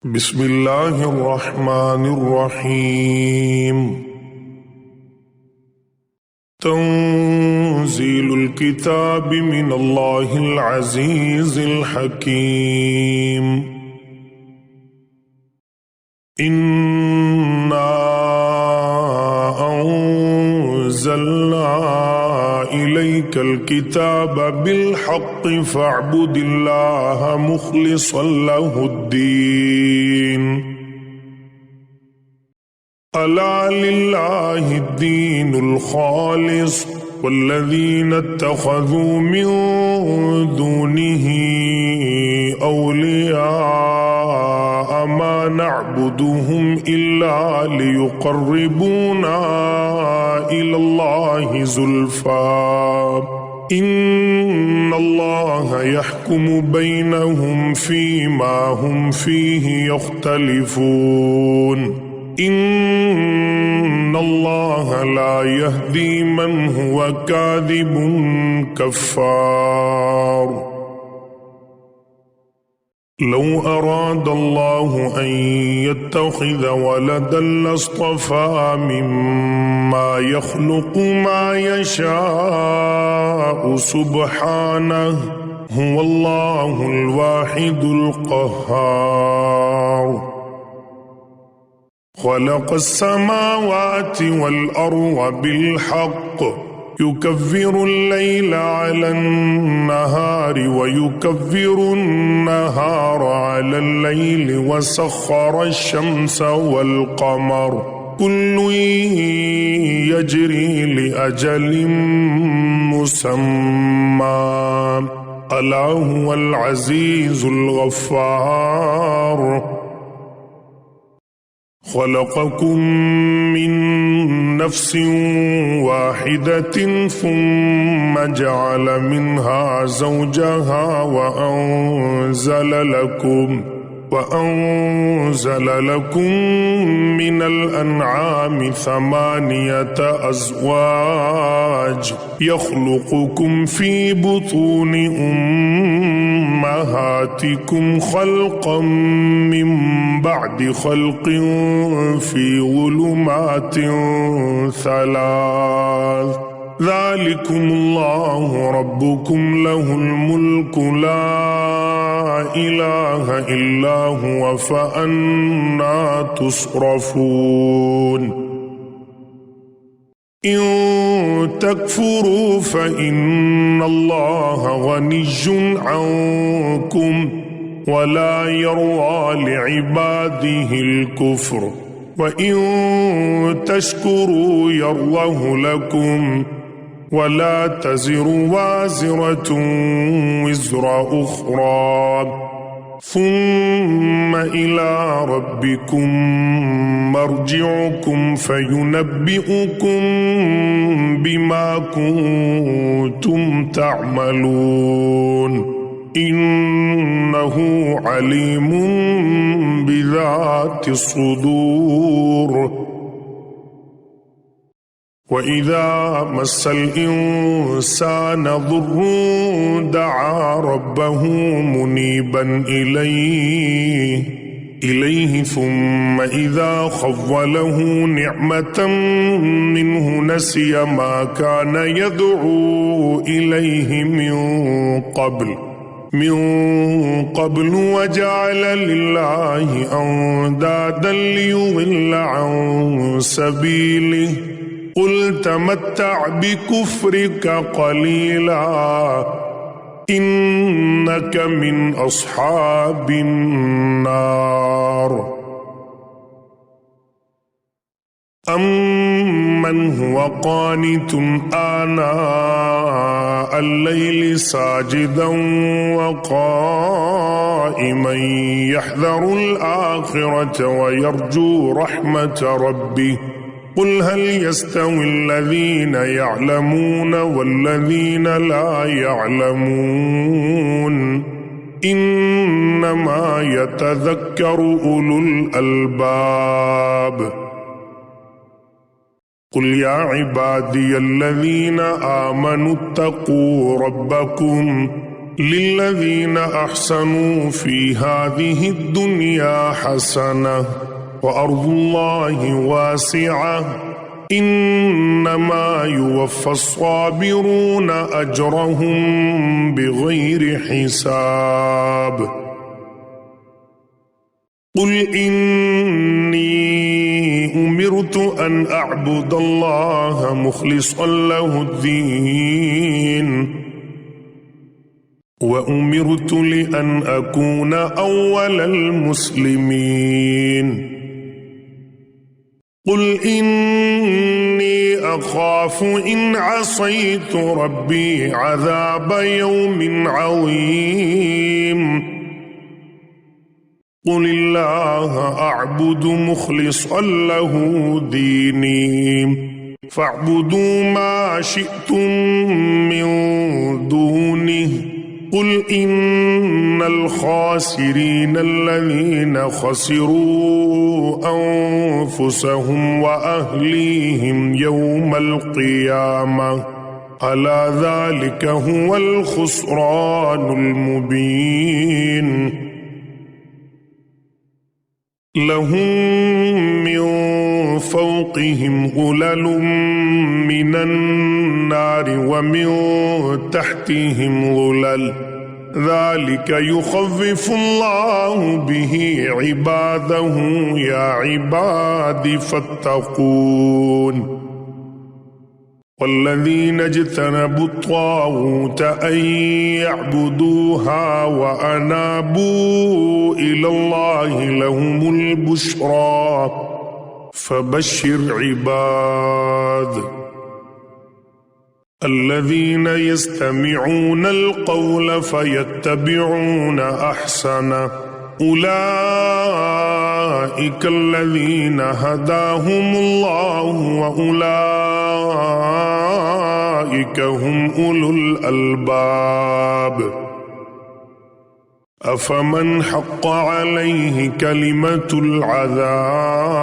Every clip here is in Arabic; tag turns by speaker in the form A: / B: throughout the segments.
A: بسم الله الرحمن الرحيم. تنزيل الكتاب من الله العزيز الحكيم. إنا أنزلنا إليك الكتاب بالحق فاعبد الله مخلصا له الدين. ألا لله الدين الخالص والذين اتخذوا من دونه أولياء ما نعبدهم إلا ليقربونا إلى الله زلفى إن الله يحكم بينهم فيما هم فيه يختلفون. إن الله لا يهدي من هو كاذب كفار. لو أراد الله أن يتخذ ولدا لاصطفى مما يخلق ما يشاء سبحانه هو الله الواحد القهار. خلق السماوات والأرض بالحق يكفر الليل على النهار ويكفر النهار على الليل وسخر الشمس والقمر كل يجري لأجل مسمى ألا هو العزيز الغفار. خلقكم من نفس واحدة ثم جعل منها زوجها وأنزل لكم من الأنعام 8 أزواج يخلقكم في بطون أمهاتكم خلقا من بعد خلق في ظلمات 3 ذلكم الله ربكم له الملك لا إله إلا هو فأنى تصرفون. إن تكفروا فإن الله غني عنكم ولا يرضى لعباده الكفر وإن تشكروا يرضه لكم ولا تزر وازرة وزر أخرى ثم إلى ربكم مرجعكم فينبئكم بما كنتم تعملون إنه عليم بذات الصدور. وإذا مس الإنسان ضر دعا ربه منيبا إليه ثم إذا خوله نعمة منه نسي ما كان يدعو إليه من قبل وجعل لله أندادا ليضل عن سبيله قل تمتع بكفرك قليلا إنك من أصحاب النار. أمن هو قانت آناء الليل ساجدا وقائما يحذر الآخرة ويرجو رحمة ربه قل هل يستوي الذين يعلمون والذين لا يعلمون إنما يتذكر أولو الألباب. قل يا عبادي الذين آمنوا اتقوا ربكم للذين أحسنوا في هذه الدنيا حسنة وأرض الله واسعة إنما يوفى الصابرون أجرهم بغير حساب قل إني أمرت أن أعبد الله مخلصا له الدين وأمرت لأن أكون أول المسلمين قل إني أخاف إن عصيت ربي عذاب يوم عظيم قل الله أعبد مخلصا له ديني فاعبدوا ما شئتم من دونه قل إن الخاسرين الذين خسروا أنفسهم وأهليهم يوم القيامة ألا ذلك هو الخسران المبين لهم من فوقهم غلل من النار ومن تحتهم غلل ذلك يخفف الله به عباده يا عباد فاتقون والذين اجتنبوا الطاغوت أن يعبدوها وأنابوا إلى الله لهم البشرى فبشر عباد الذين يستمعون القول فيتبعون أحسنه أولئك الذين هداهم الله وأولئك هم أولو الألباب أفمن حق عليه كلمة العذاب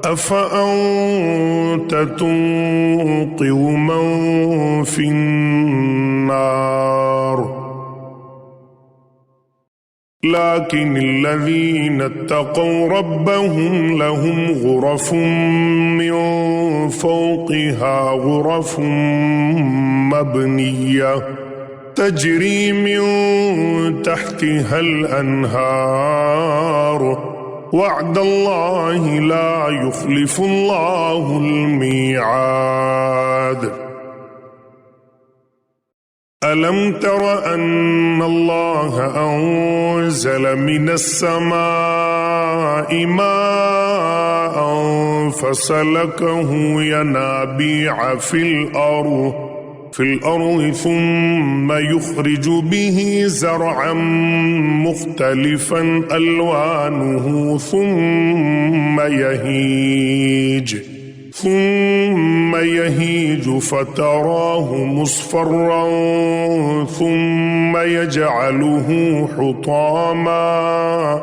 A: أفأنت تنقذ من في النار لكن الذين اتقوا ربهم لهم غرف من فوقها غرف مبنية تجري من تحتها الأنهار وعد الله لا يخلف الله الميعاد ألم تر أن الله أنزل من السماء ماء فسلكه ينابيع في الأرض ثم يخرج به زرعا مختلفا ألوانه ثم يهيج فتراه مصفرا ثم يجعله حطاما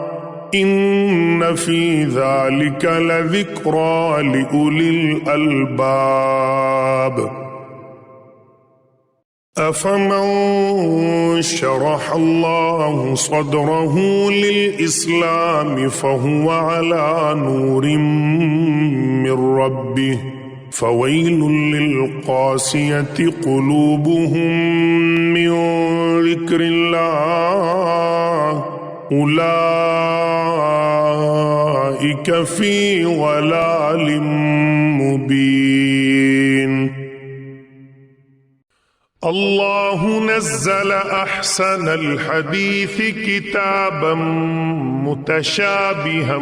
A: إن في ذلك لذكرى لأولي الألباب أفمن شرح الله صدره للإسلام فهو على نور من ربه فويل للقاسية قلوبهم من ذكر الله أولئك في ضلال مبين الله نزل أحسن الحديث كتابا متشابها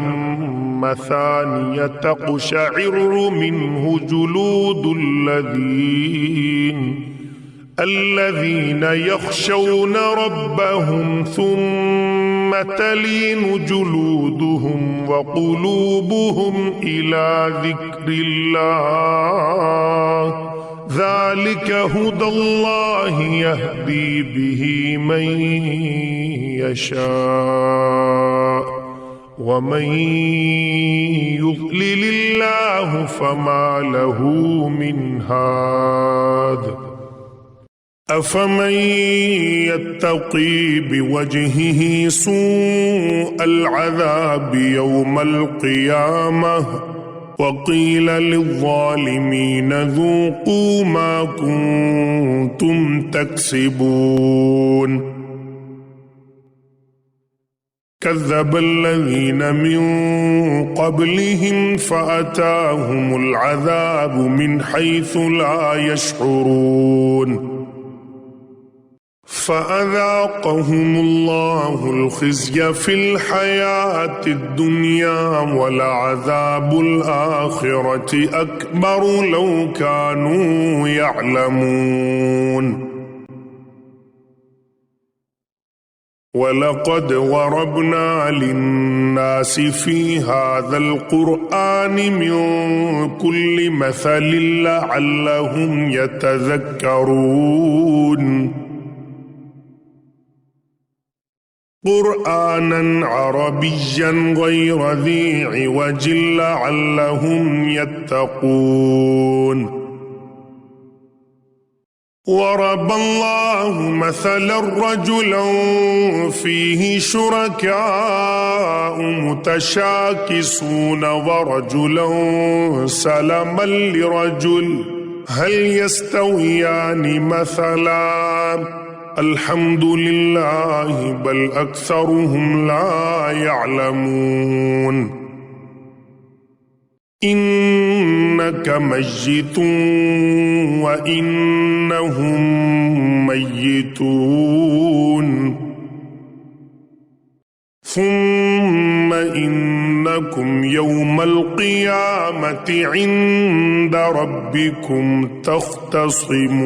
A: مثانية تقشعر منه جلود الذين يخشون ربهم ثم تلين جلودهم وقلوبهم إلى ذكر الله ذلك هدى الله يهدي به من يشاء ومن يضلل الله فما له من هاد أفمن يتقي بوجهه سوء العذاب يوم القيامة وقيل للظالمين ذوقوا ما كنتم تكسبون كذب الذين من قبلهم فأتاهم العذاب من حيث لا يشعرون فأذاقهم الله الخزي في الحياة الدنيا ولعذاب الآخرة أكبر لو كانوا يعلمون ولقد ضربنا للناس في هذا القرآن من كل مثل لعلهم يتذكرون قرآنا عربيا غير ذي عوج لعلهم يتقون ضرب الله مثلا رجلا فيه شركاء متشاكسون ورجلا سلما لرجل هل يستويان مثلا الحمد لله بل أكثرهم لا يعلمون إنك ميت وإنهم ميتون ثم إنكم يوم القيامة عند ربكم تختصمون